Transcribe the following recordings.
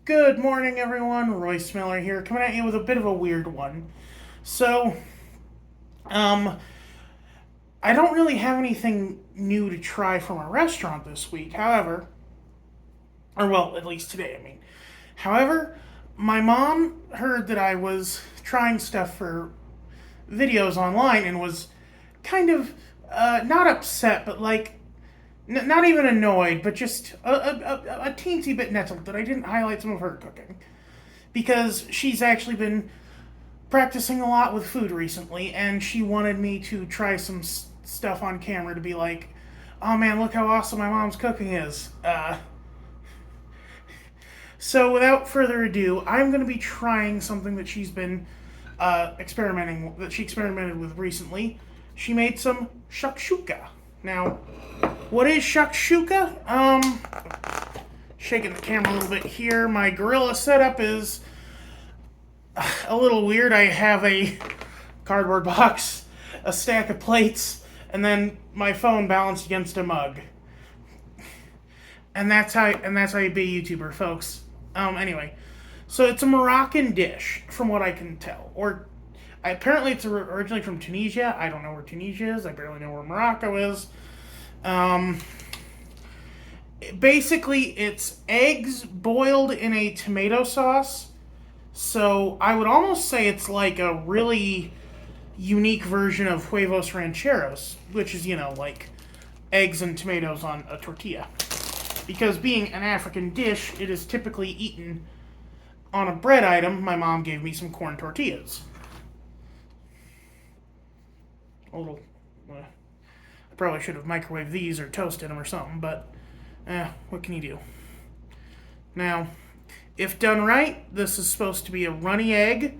Good morning, everyone. Royce Miller here, coming at you with a bit of a weird one. So, um, I don't really have anything new to try from a restaurant this week. However, or well, at least today, I mean. However, my mom heard that I was trying stuff for videos online and was kind of not upset, but like not even annoyed, but just a teensy bit nettled that I didn't highlight some of her cooking because she's actually been practicing a lot with food recently, and she wanted me to try some stuff on camera to be like, "Oh man, look how awesome my mom's cooking is." So without further ado, I'm going to be trying something that she's been that she experimented with recently. She made some shakshuka. Now, what is shakshuka? Shaking the camera a little bit here. My gorilla setup is a little weird. I have a cardboard box, a stack of plates, and then my phone balanced against a mug. And that's how you be a YouTuber, folks. Anyway, so it's a Moroccan dish, from what I can tell, or apparently it's originally from Tunisia. I don't know where Tunisia is. I barely know where Morocco is. Um, Basically, it's eggs boiled in a tomato sauce. So I would almost say it's like a really unique version of huevos rancheros, which is, like eggs and tomatoes on a tortilla. Because being an African dish, it is typically eaten on a bread item. My mom gave me some corn tortillas. A little. I probably should have microwaved these or toasted them or something, but what can you do? Now, if done right, this is supposed to be a runny egg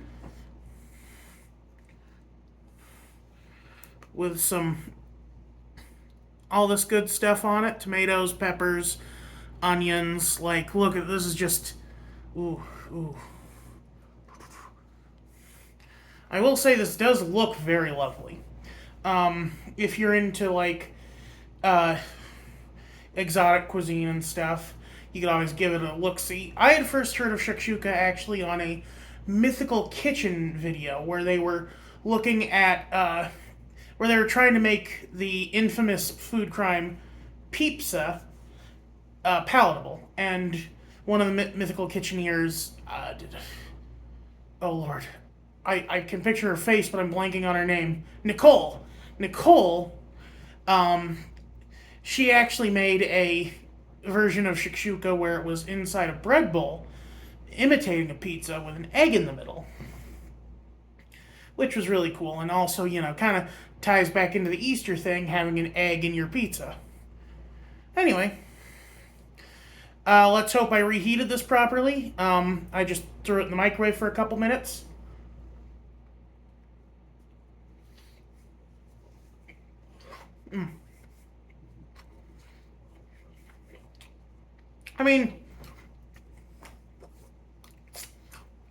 with some all this good stuff on it: tomatoes, peppers, onions. Like, look at this is just ooh, ooh. I will say this does look very lovely. If you're into like uh, exotic cuisine and stuff, you could always give it a look. See, I had first heard of shakshuka actually on a mythical kitchen video where they were looking at where they were trying to make the infamous food crime pizza palatable, and one of the mythical kitcheneers oh lord, I can picture her face, but I'm blanking on her name. Nicole, um, she actually made a version of shakshuka where it was inside a bread bowl, imitating a pizza with an egg in the middle, which was really cool, and also, kind of ties back into the Easter thing, having an egg in your pizza. Anyway, let's hope I reheated this properly. I just threw it in the microwave for a couple minutes. I mean,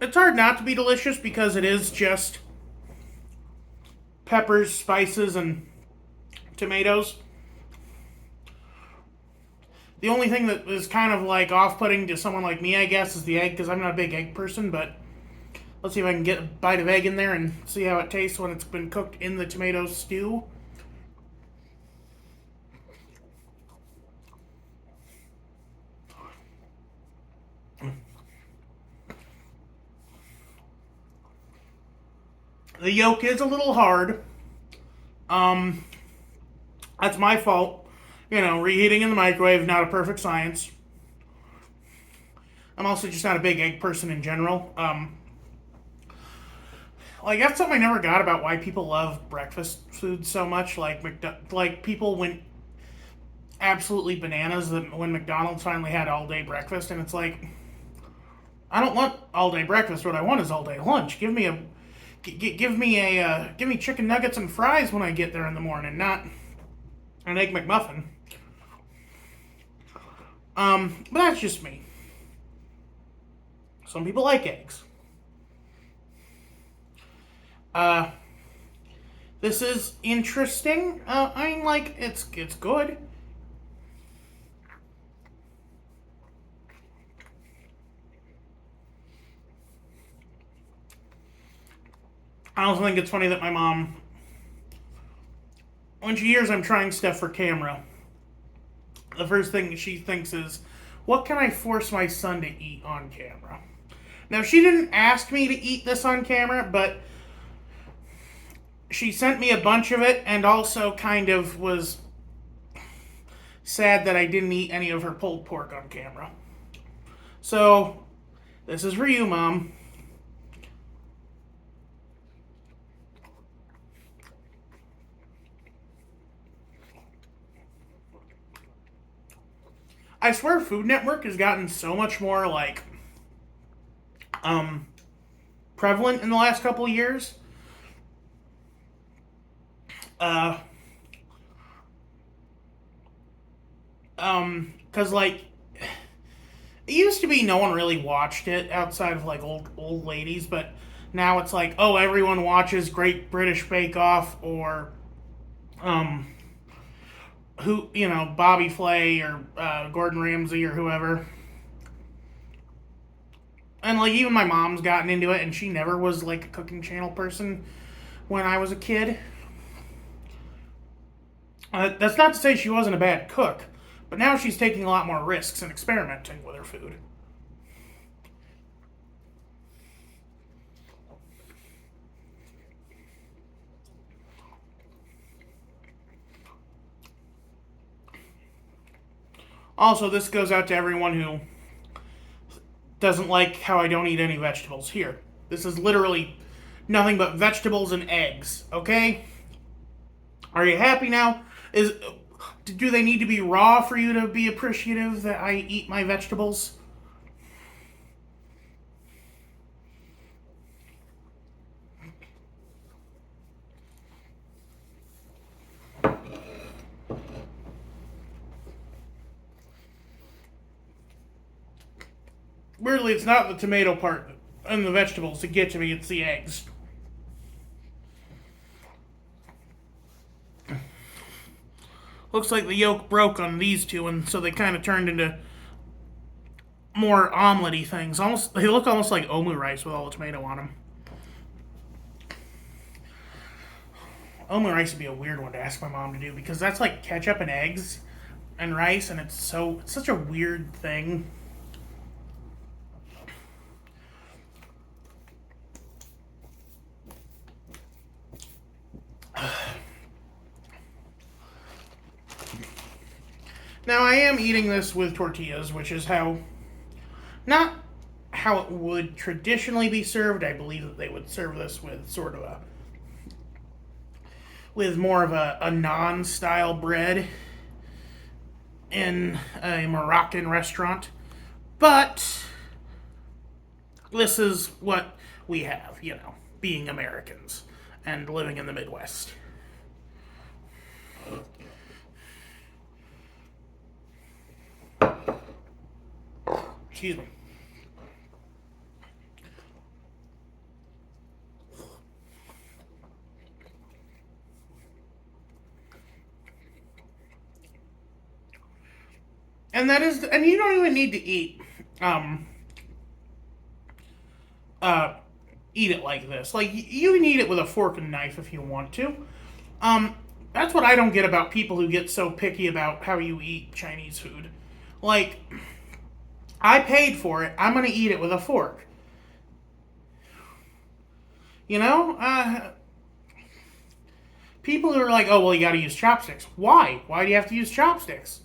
it's hard not to be delicious because it is just peppers, spices, and tomatoes. The only thing that is kind of like off-putting to someone like me, I guess, is the egg, because I'm not a big egg person. But let's see if I can get a bite of egg in there and see how it tastes when it's been cooked in the tomato stew. The yolk is a little hard. Um, that's my fault. Reheating in the microwave, not a perfect science. I'm also just not a big egg person in general. Like, that's something I never got about why people love breakfast food so much. Like people went absolutely bananas when McDonald's finally had all day breakfast, and it's like, I don't want all day breakfast. What I want is all day lunch. Give me chicken nuggets and fries when I get there in the morning, not an egg McMuffin. But that's just me. Some people like eggs. Uh, this is interesting. I mean, like, it's good. I also think it's funny that my mom, when she hears I'm trying stuff for camera, the first thing she thinks is, what can I force my son to eat on camera? Now, she didn't ask me to eat this on camera, but she sent me a bunch of it and also kind of was sad that I didn't eat any of her pulled pork on camera. So, this is for you, Mom. I swear Food Network has gotten so much more, like, um, prevalent in the last couple of years. Uh, cause like, it used to be no one really watched it outside of like old ladies, but now it's like, oh, everyone watches Great British Bake Off or, um, Bobby Flay or Gordon Ramsay or whoever. And like even my mom's gotten into it, and she never was like a cooking channel person when I was a kid. That's not to say she wasn't a bad cook, but now she's taking a lot more risks and experimenting with her food. Also, this goes out to everyone who doesn't like how I don't eat any vegetables. Here, this is literally nothing but vegetables and eggs. Okay, are you happy now? Do they need to be raw for you to be appreciative that I eat my vegetables? Weirdly, it's not the tomato part and the vegetables that get to me, it's the eggs. Looks like the yolk broke on these two, and so they kind of turned into more omelette-y things. Almost, they look almost like omu rice with all the tomato on them. Omu rice would be a weird one to ask my mom to do because that's like ketchup and eggs and rice, and it's such a weird thing. Now I am eating this with tortillas, which is not how it would traditionally be served. I believe that they would serve this with with more of a naan style bread in a Moroccan restaurant. But this is what we have, being Americans and living in the Midwest. Excuse me. And you don't even need to um, uh, eat it like this. Like, you can eat it with a fork and knife if you want to. Um, that's what I don't get about people who get so picky about how you eat Chinese food. Like, I paid for it. I'm gonna eat it with a fork. You know? People who are like, oh, well, you gotta use chopsticks. Why? Why do you have to use chopsticks?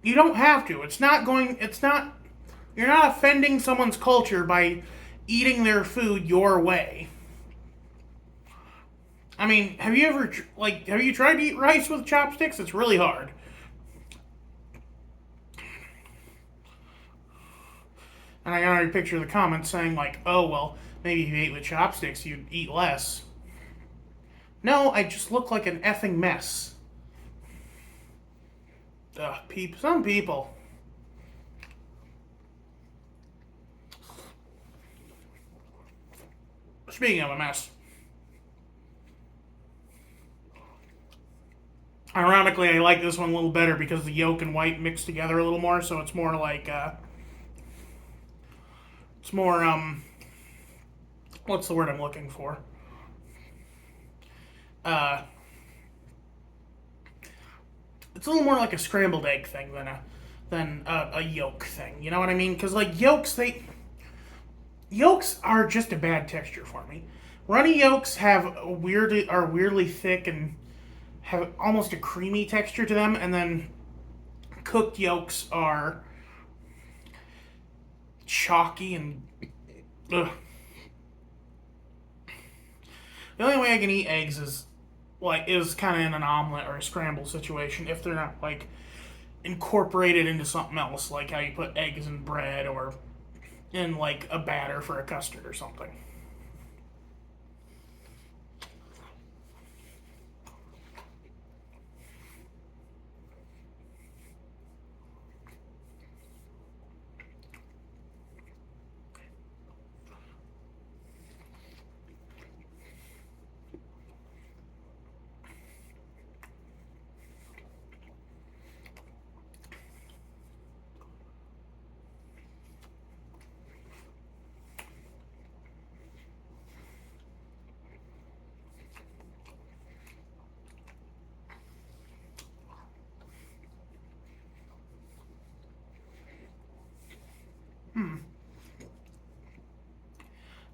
You don't have to. You're not offending someone's culture by eating their food your way. I mean, have you tried to eat rice with chopsticks? It's really hard. And I can already picture the comments saying, like, oh, well, maybe if you ate with chopsticks, you'd eat less. No, I just look like an effing mess. Ugh, some people. Speaking of a mess. Ironically, I like this one a little better because the yolk and white mix together a little more, so it's more like It's more what's the word I'm looking for? Uh, it's a little more like a scrambled egg thing than a yolk thing. You know what I mean? Because like yolks are just a bad texture for me. Runny yolks are weirdly thick and have almost a creamy texture to them, and then cooked yolks are chalky and ugh. The only way I can eat eggs is kind of in an omelet or a scramble situation if they're not like incorporated into something else, like how you put eggs in bread or in like a batter for a custard or something.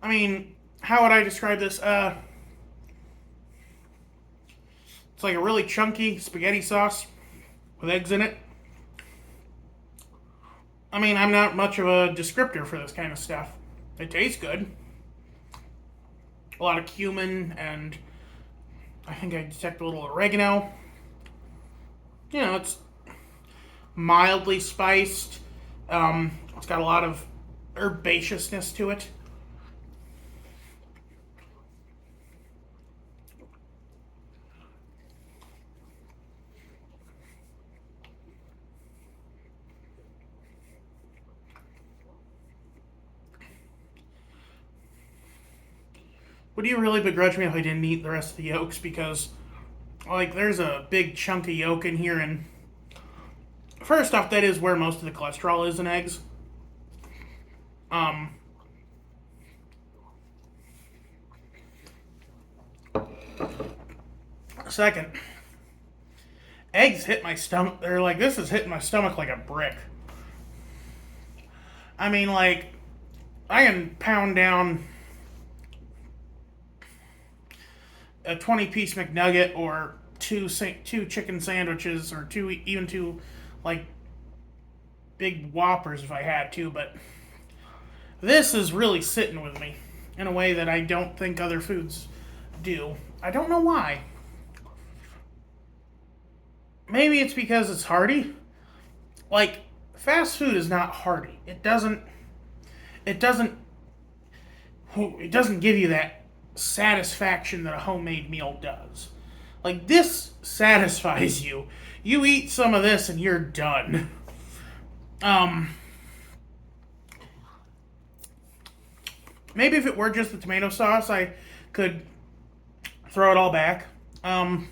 I mean, how would I describe this? It's like a really chunky spaghetti sauce with eggs in it. I mean, I'm not much of a descriptor for this kind of stuff. It tastes good. A lot of cumin, and I think I detect a little oregano. It's mildly spiced. It's got a lot of herbaceousness to it. Would you really begrudge me if I didn't eat the rest of the yolks? Because, like, there's a big chunk of yolk in here, and first off, that is where most of the cholesterol is in eggs. Um, Second, eggs hit my stomach. They're like, this is hitting my stomach like a brick. I mean, like, I can pound down a 20-piece McNugget or two chicken sandwiches or two like big Whoppers if I had to, but this is really sitting with me in a way that I don't think other foods do. I don't know why. Maybe it's because it's hearty. Like, fast food is not hearty. It doesn't it doesn't give you that satisfaction that a homemade meal does. Like, this satisfies you. You eat some of this and you're done. Um Maybe if it were just the tomato sauce, I could throw it all back. I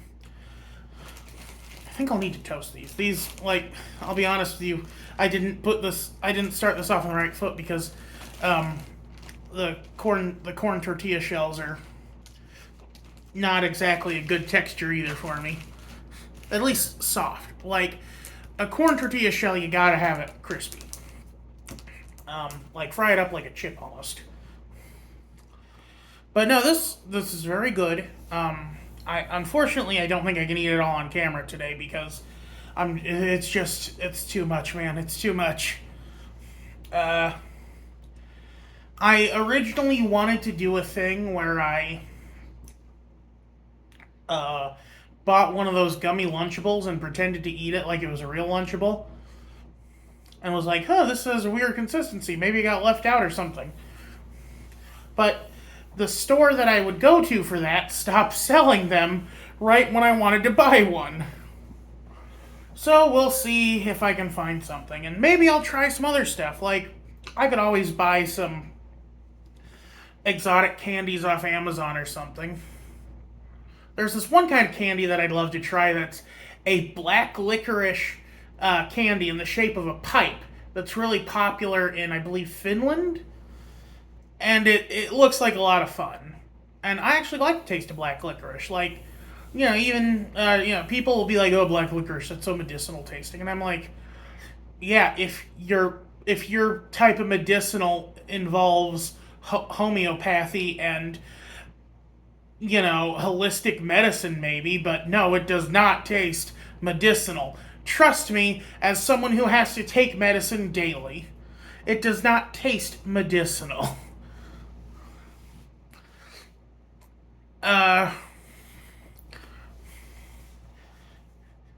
think I'll need to toast these. These, like, I'll be honest with you, I didn't start this off on the right foot because um, the corn tortilla shells are not exactly a good texture either for me. At least soft. Like, a corn tortilla shell, you gotta have it crispy. Like, fry it up like a chip almost. But no, this is very good. I don't think I can eat it all on camera today because it's too much, man. It's too much. Uh, I originally wanted to do a thing where I uh, bought one of those gummy Lunchables and pretended to eat it like it was a real Lunchable, and was like, "Huh, this has a weird consistency. Maybe it got left out or something." But the store that I would go to for that stopped selling them right when I wanted to buy one. So we'll see if I can find something. And maybe I'll try some other stuff. Like, I could always buy some exotic candies off Amazon or something. There's this one kind of candy that I'd love to try that's a black licorice candy in the shape of a pipe that's really popular in, I believe, Finland. and it looks like a lot of fun. And I actually like the taste of black licorice. Like, even people will be like, "Oh, black licorice, that's so medicinal tasting," and I'm like, "Yeah, if your type of medicinal involves homeopathy and holistic medicine, maybe, but no, it does not taste medicinal. Trust me, as someone who has to take medicine daily, it does not taste medicinal." Uh,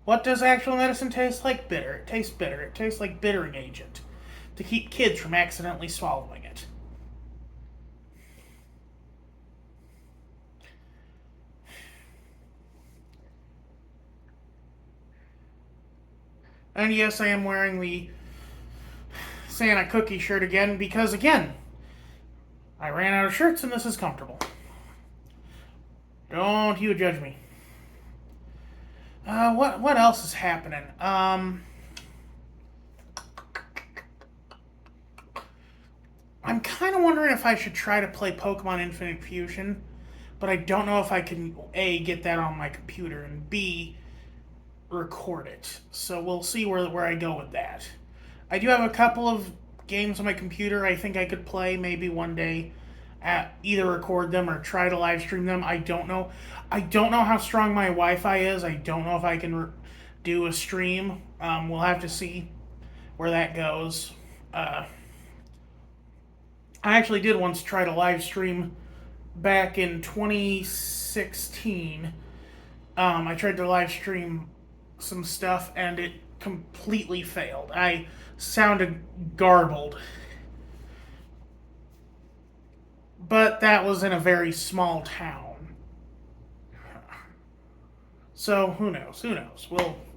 what does actual medicine taste like? Bitter. It tastes bitter. It tastes like bittering agent to keep kids from accidentally swallowing it. And yes, I am wearing the Santa cookie shirt again because, again, I ran out of shirts and this is comfortable. Don't you judge me. What else is happening? I'm kind of wondering if I should try to play Pokemon Infinite Fusion, but I don't know if I can A, get that on my computer, and B, record it. So we'll see where I go with that. I do have a couple of games on my computer I think I could play maybe one day. Either record them or try to live stream them. I don't know. I don't know how strong my Wi-Fi is. I don't know if I can do a stream. We'll have to see where that goes. I actually did once try to live stream back in 2016. I tried to live stream some stuff and it completely failed. I sounded garbled. But that was in a very small town. So who knows? Who knows?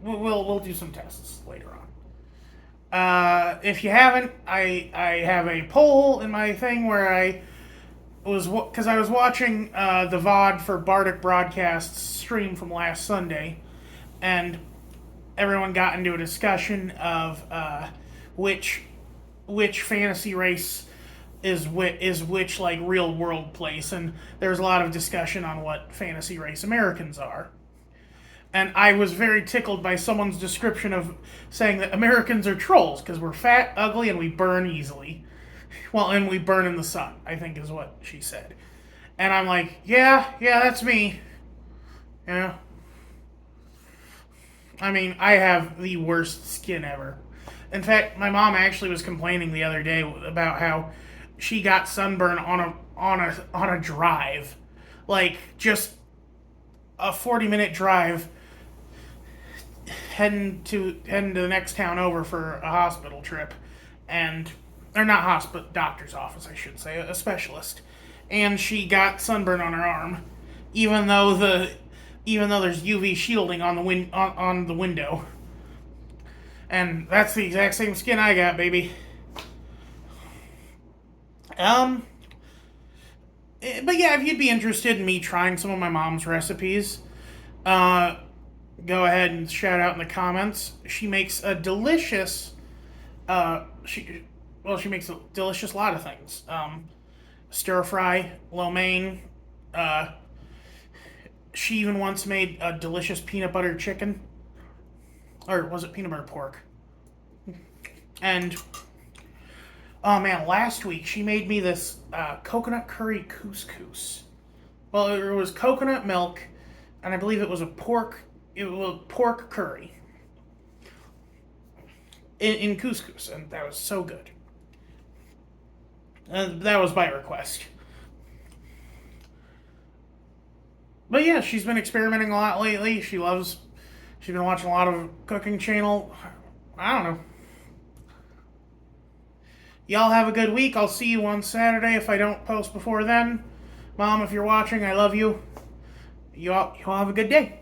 We'll do some tests later on. If you haven't, I have a poll in my thing where I was because I was watching the VOD for Bardic Broadcast's stream from last Sunday, and everyone got into a discussion of which fantasy race is which like real world place, and there's a lot of discussion on what fantasy race Americans are. And I was very tickled by someone's description of saying that Americans are trolls because we're fat, ugly, and we burn easily. Well, and we burn in the sun, I think is what she said. And I'm like, yeah, that's me. Yeah. I mean, I have the worst skin ever. In fact, my mom actually was complaining the other day about how she got sunburn on a drive, like just a 40-minute drive heading to the next town over for a hospital trip, and or not hospital, doctor's office, I should say, a specialist, and she got sunburn on her arm, even though there's UV shielding on the window, and that's the exact same skin I got, baby. But yeah, if you'd be interested in me trying some of my mom's recipes, go ahead and shout out in the comments. She makes a delicious. She makes a delicious lot of things. Stir fry, lo mein. She even once made a delicious peanut butter chicken, or was it peanut butter pork? And oh man, last week she made me this coconut curry couscous. Well, it was coconut milk, and I believe it was pork curry in couscous, and that was so good. And that was by request. But yeah, she's been experimenting a lot lately. She's been watching a lot of cooking channel. I don't know. Y'all have a good week. I'll see you on Saturday if I don't post before then. Mom, if you're watching, I love you. You all have a good day.